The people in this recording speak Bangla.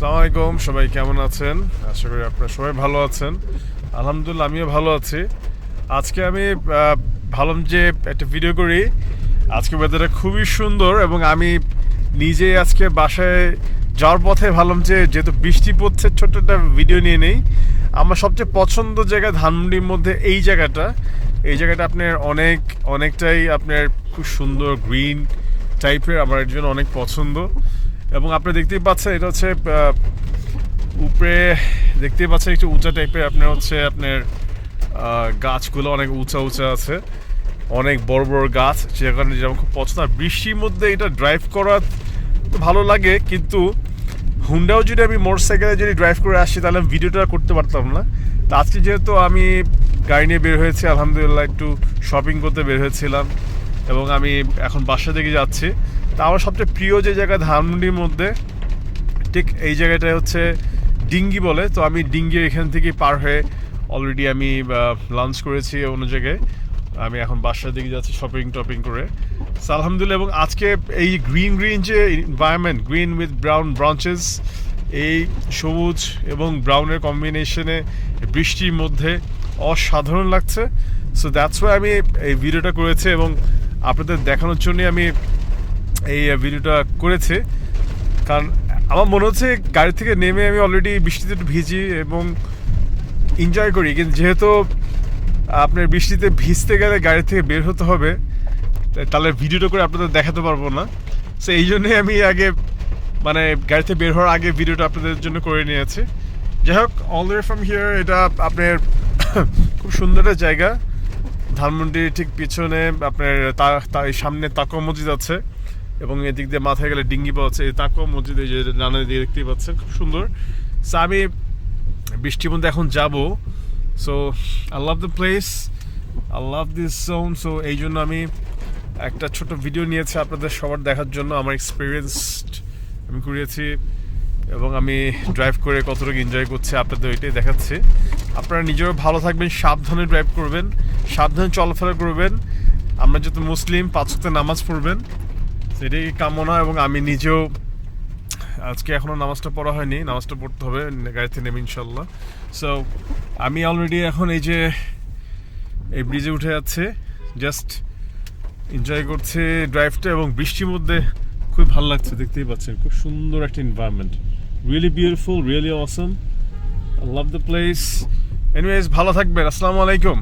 আসসালামু আলাইকুম, সবাই কেমন আছেন? আশা করি আপনারা সবাই ভালো আছেন। আলহামদুলিল্লাহ আমিও ভালো আছি। আজকে আমি ভাবলাম যে একটা ভিডিও করি। আজকে ওয়েদারটা খুবই সুন্দর এবং আমি নিজে আজকে বাসায় যাওয়ার পথে ভাবলাম যে যেহেতু বৃষ্টি পড়ছে ছোট্ট একটা ভিডিও নিয়ে নেই। আমার সবচেয়ে পছন্দ জায়গা ধানমন্ডির মধ্যে এই জায়গাটা আপনার অনেকটাই আপনার খুব সুন্দর গ্রিন টাইপের, আমার এর জন্য অনেক পছন্দ। এবং আপনি দেখতেই পাচ্ছেন এটা হচ্ছে উপরে দেখতেই পাচ্ছেন একটু উঁচা টাইপের, আপনার গাছগুলো অনেক উঁচা আছে, অনেক বড় বড় গাছ, যে কারণে যেমন খুব পছন্দ। আর বৃষ্টির মধ্যে এটা ড্রাইভ করা ভালো লাগে, কিন্তু হুন্ডাও যদি আমি মোটরসাইকেলে যদি ড্রাইভ করে আসি তাহলে আমি ভিডিওটা করতে পারতাম না। তো আজকে যেহেতু আমি গাড়ি নিয়ে বের হয়েছি, আলহামদুলিল্লাহ একটু শপিং করতে বের হয়েছিলাম এবং আমি এখন বাসা থেকে যাচ্ছি। তা আমার সবচেয়ে প্রিয় যে জায়গা ধানমন্ডির মধ্যে ঠিক এই জায়গাটায় হচ্ছে ডিঙ্গি বলে। তো আমি ডিঙ্গির এখান থেকে পার হয়ে অলরেডি আমি লাঞ্চ করেছি অন্য জায়গায়। আমি এখন বাসার দিকে যাচ্ছি শপিং করে। সো আলহামদুলিল্লাহ। এবং আজকে এই গ্রিন যে environment, green with brown branches, এই সবুজ এবং ব্রাউনের কম্বিনেশনে বৃষ্টির মধ্যে অসাধারণ লাগছে। সো দ্যাটস ওয়াই আমি এই ভিডিওটা করেছি এবং আপনাদের দেখানোর জন্যই আমি এই ভিডিওটা করেছি। কারণ আমার মনে হচ্ছে গাড়ি থেকে নেমে আমি অলরেডি বৃষ্টিতে একটু ভিজি এবং এনজয় করি, কিন্তু যেহেতু আপনার বৃষ্টিতে ভিজতে গেলে গাড়ি থেকে বের হতে হবে, তাহলে ভিডিওটা করে আপনাদের দেখাতে পারবো না। সো এই জন্যই আমি আগে গাড়িতে বের হওয়ার আগে ভিডিওটা আপনাদের জন্য করে নিয়েছি। যাই হোক, all the way from here, এটা আপনার খুব সুন্দর একটা জায়গা। ধানমন্ডির ঠিক পিছনে আপনার তার সামনে তাকুয়া মসজিদ আছে এবং এদিক দিয়ে মাথায় গেলে ডিঙ্গি পাওয়া যাচ্ছে। এই তাকুয়া মসজিদে যে ডানে দিয়ে দেখতেই পাচ্ছেন, খুব সুন্দর। সো আমি বৃষ্টির মধ্যে এখন যাব। So I love the place, I love this zone. So এই জন্য আমি একটা ছোট ভিডিও নিয়েছি আপনাদের সবার দেখার জন্য। আমার এক্সপিরিয়েন্স আমি করিয়েছি এবং আমি ড্রাইভ করে কতটুকু এনজয় করছি আপনাদের ওইটাই দেখাচ্ছি। আপনারা নিজেও ভালো থাকবেন, সাবধানে ড্রাইভ করবেন, সাবধানে চলাফেরা করবেন। আমরা যেহেতু মুসলিম, 5 ওয়াক্ত নামাজ পড়বেন, সেটাই কামনা। এবং আমি নিজেও আজকে এখনও নামাজটা পড়া হয়নি, নামাজটা পড়তে হবে গাড়িতে নেমে ইনশাল্লাহ। সো আমি অলরেডি এখন এই যে এই ব্রিজে উঠে যাচ্ছে, জাস্ট এনজয় করছে ড্রাইভটা এবং বৃষ্টির মধ্যে খুব ভালো লাগছে। দেখতেই পাচ্ছেন খুব সুন্দর একটা environment, really beautiful, really Assam. I love the place. Anyways, ভালো থাকবেন। আসসালামু আলাইকুম।